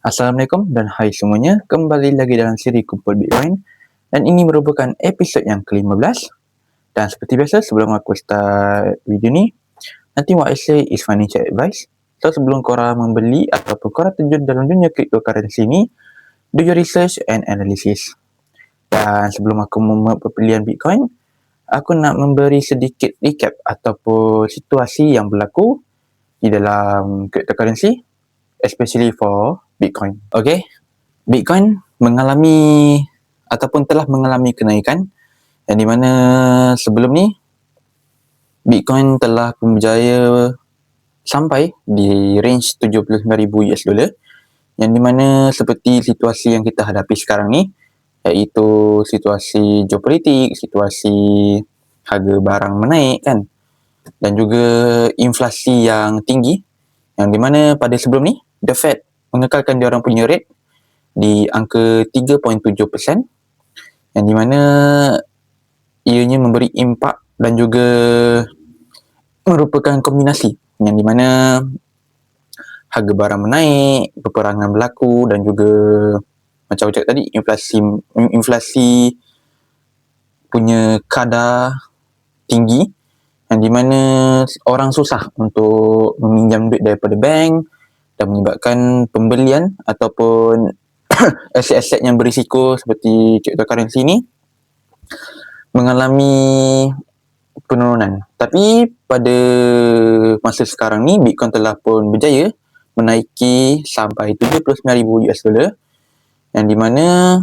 Assalamualaikum dan hai semuanya, kembali lagi dalam siri Kumpul Bitcoin dan ini merupakan episod yang ke-15. Dan seperti biasa, sebelum aku start video ni, nanti what I say is financial advice. So sebelum korang membeli ataupun korang terjun dalam dunia cryptocurrency ni, do your research and analysis. Dan sebelum aku membuat pembelian Bitcoin, aku nak memberi sedikit recap ataupun situasi yang berlaku di dalam cryptocurrency, especially for Bitcoin. Okay, Bitcoin mengalami ataupun telah mengalami kenaikan yang di mana sebelum ni Bitcoin telah berjaya sampai di range 79,000 US dollar, yang di mana seperti situasi yang kita hadapi sekarang ni, iaitu situasi geopolitik, situasi harga barang menaik kan, dan juga inflasi yang tinggi, yang di mana pada sebelum ni The Fed mengekalkan diorang punya rate di angka 3.7%, yang di mana ianya memberi impak dan juga merupakan kombinasi yang di mana harga barang menaik, peperangan berlaku dan juga macam cakap tadi, inflasi punya kadar tinggi, yang di mana orang susah untuk meminjam duit daripada bank dan menyebabkan pembelian ataupun aset-aset yang berisiko seperti cryptocurrency ni mengalami penurunan. Tapi pada masa sekarang ni, Bitcoin telah pun berjaya menaiki sampai 79,000 US dollar, yang di mana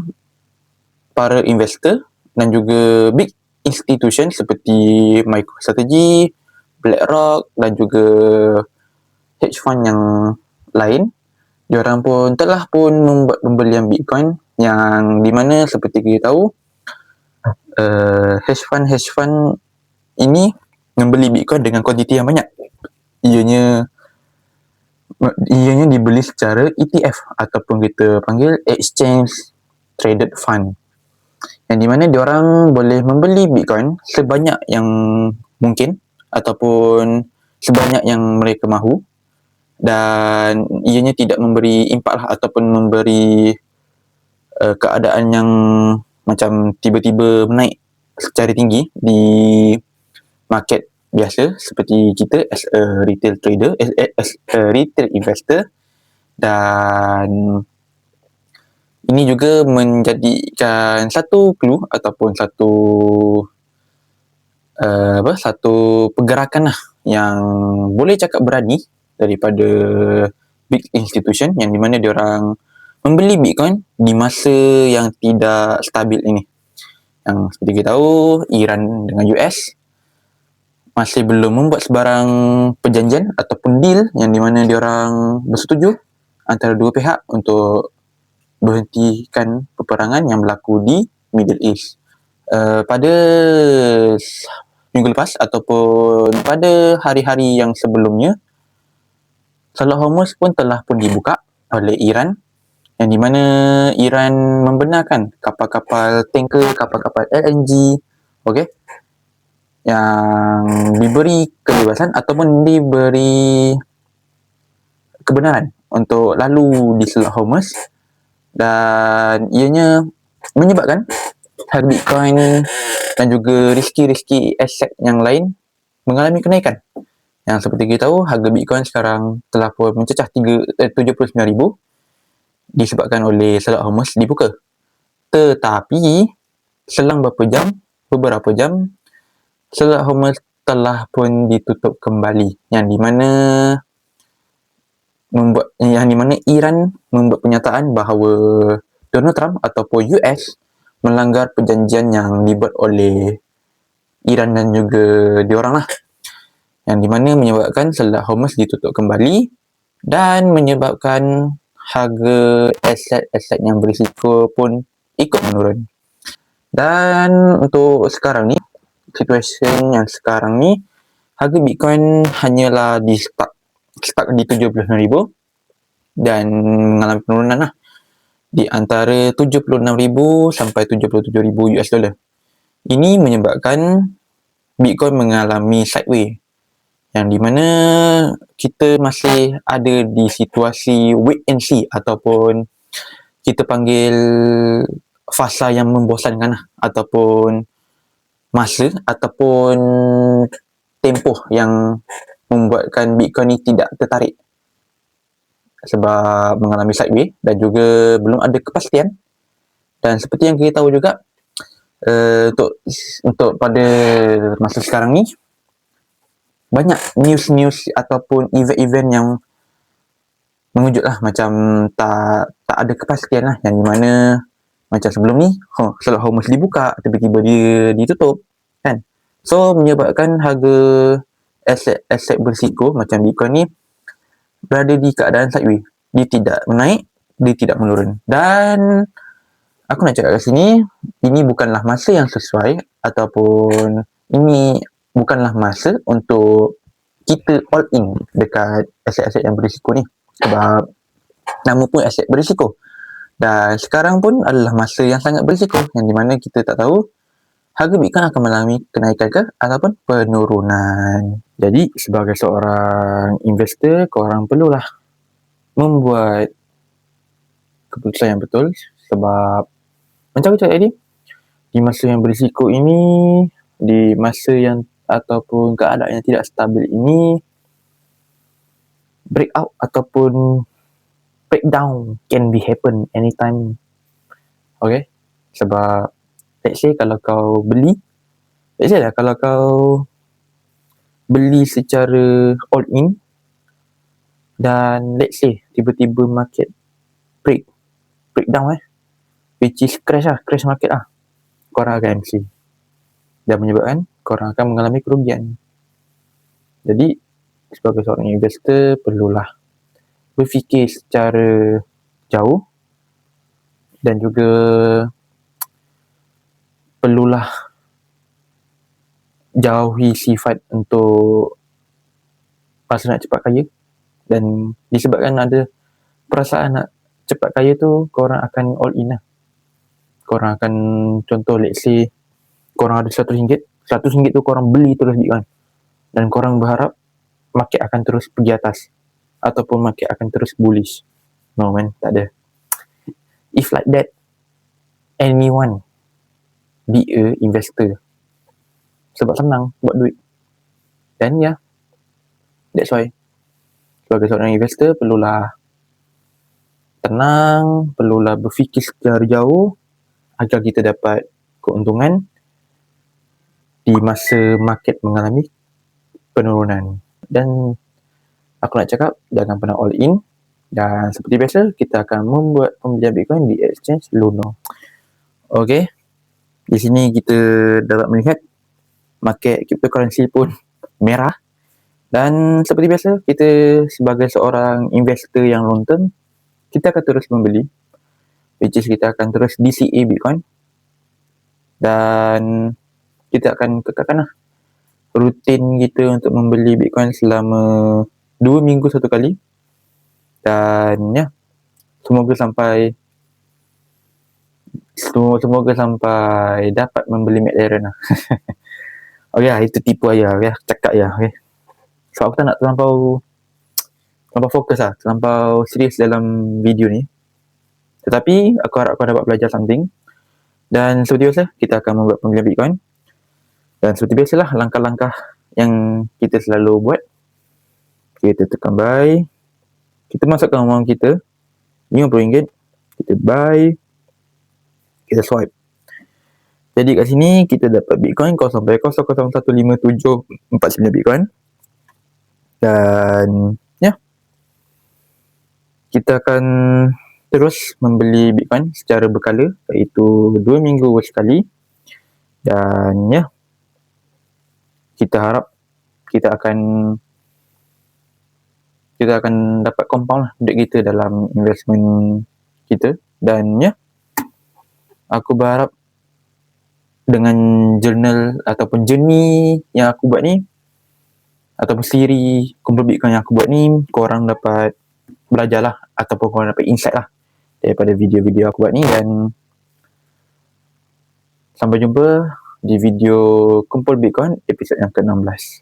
para investor dan juga big institution seperti MicroStrategy, BlackRock dan juga hedge fund yang lain, diorang pun telah pun membuat pembelian Bitcoin, yang di mana seperti kita tahu, hedge fund ini membeli Bitcoin dengan kuantiti yang banyak. Ianya dibeli secara ETF ataupun kita panggil Exchange Traded Fund, yang di mana diorang boleh membeli Bitcoin sebanyak yang mungkin ataupun sebanyak yang mereka mahu, dan ianya tidak memberi impak lah, ataupun memberi keadaan yang macam tiba-tiba menaik secara tinggi di market biasa seperti kita as a retail trader, as a retail investor. Dan ini juga menjadikan satu clue ataupun satu pergerakan lah yang boleh cakap berani daripada big institution, yang di mana diorang membeli Bitcoin di masa yang tidak stabil ini. Yang seperti kita tahu, Iran dengan US masih belum membuat sebarang perjanjian ataupun deal yang di mana diorang bersetuju antara dua pihak untuk berhentikan peperangan yang berlaku di Middle East. Pada minggu lepas ataupun pada hari-hari yang sebelumnya, Selat Hormuz pun telah pun dibuka oleh Iran, yang di mana Iran membenarkan kapal-kapal tanker, kapal-kapal LNG, okey, yang diberi kebebasan ataupun diberi kebenaran untuk lalu di Selat Hormuz, dan ianya menyebabkan harga Bitcoin dan juga riski-riski aset yang lain mengalami kenaikan. Yang seperti kita tahu, harga Bitcoin sekarang telah pun mencecah 79,000 disebabkan oleh Selat Hormuz dibuka. Tetapi selang beberapa jam, Selat Hormuz telah pun ditutup kembali, yang di mana Iran membuat pernyataan bahawa Donald Trump ataupun US melanggar perjanjian yang dibuat oleh Iran dan juga diorang lah, yang di mana menyebabkan Selat Hormuz ditutup kembali dan menyebabkan harga aset-aset yang berisiko pun ikut menurun. Dan untuk sekarang ni, situasi yang sekarang ni, harga Bitcoin hanyalah di stuck di 76,000 dan mengalami penurunan lah di antara 76,000 sampai 77,000 US dollar. Ini menyebabkan Bitcoin mengalami sideways, yang di mana kita masih ada di situasi wait and see ataupun kita panggil fasa yang membosankan lah, ataupun masa ataupun tempoh yang membuatkan Bitcoin ni tidak tertarik sebab mengalami sideway dan juga belum ada kepastian. Dan seperti yang kita tahu juga, untuk pada masa sekarang ni banyak news ataupun event-event yang mengejut lah, macam tak ada kepastian lah, yang di mana macam sebelum ni slot Hormuz dibuka, tiba-tiba dia ditutup kan. So menyebabkan harga aset berisiko macam Bitcoin ni berada di keadaan sideway. Dia tidak menaik, dia tidak menurun. Dan aku nak cakap kat sini, ini bukanlah masa yang sesuai ataupun ini bukanlah masa untuk kita all in dekat aset-aset yang berisiko ni. Sebab nama pun aset berisiko. Dan sekarang pun adalah masa yang sangat berisiko, yang di mana kita tak tahu harga Bitcoin akan mengalami kenaikan ke ataupun penurunan. Jadi sebagai seorang investor, korang perlulah membuat keputusan yang betul. Sebab macam aku cakap tadi, di masa yang berisiko ini, di masa yang ataupun keadaan yang tidak stabil ini, breakout ataupun breakdown can be happen anytime. Okay? Sebab let's say kalau kau beli, let's say lah kalau kau beli secara all in dan let's say tiba-tiba market breakdown which is crash market lah, korang akan MC dan menyebabkan korang akan mengalami kerugian. Jadi sebagai seorang investor perlulah berfikir secara jauh dan juga perlulah jauhi sifat untuk rasa nak cepat kaya. Dan disebabkan ada perasaan nak cepat kaya tu, korang akan all in lah. Korang akan, contoh let's say korang ada RM100 tu korang beli terus Bitcoin dan korang berharap market akan terus pergi atas ataupun market akan terus bullish. No man, tak ada. If like that, anyone be a investor. Sebab senang buat duit. Dan ya, that's why sebagai seorang investor perlulah tenang, perlulah berfikir secara jauh agar kita dapat keuntungan di masa market mengalami penurunan. Dan aku nak cakap, jangan pernah all in. Dan seperti biasa, kita akan membuat pembelian Bitcoin di exchange Luno. Okay, di sini kita dapat melihat market cryptocurrency pun merah. Dan seperti biasa, kita sebagai seorang investor yang long term, kita akan terus membeli, which is kita akan terus DCA Bitcoin. Dan kita akan kekalkan rutin kita untuk membeli Bitcoin selama 2 minggu satu kali. Dan ya, semoga sampai dapat membeli McLaren lah. Okay lah, itu tipu ayah, okay? Cakap ya, okay? Sebab aku tak nak terlampau fokus lah, terlampau serius dalam video ni. Tetapi aku harap kau dapat belajar something. Dan seperti biasa, kita akan membuat pembelian Bitcoin. Dan seperti biasalah, langkah-langkah yang kita selalu buat. Kita tekan buy, kita masukkan wang kita RM50, kita buy, kita swipe. Jadi kat sini kita dapat Bitcoin 0.00015749 Bitcoin. Dan ya, kita akan terus membeli Bitcoin secara berkala, iaitu 2 minggu sekali. Dan ya, kita harap kita akan dapat compound lah duit kita dalam investment kita. Dan ya, aku berharap dengan journal ataupun journey yang aku buat ni, ataupun siri kumpul Bitcoin yang aku buat ni, korang dapat belajar lah ataupun korang dapat insight lah daripada video-video aku buat ni. Dan sampai jumpa di video kumpul Bitcoin episod yang ke-16.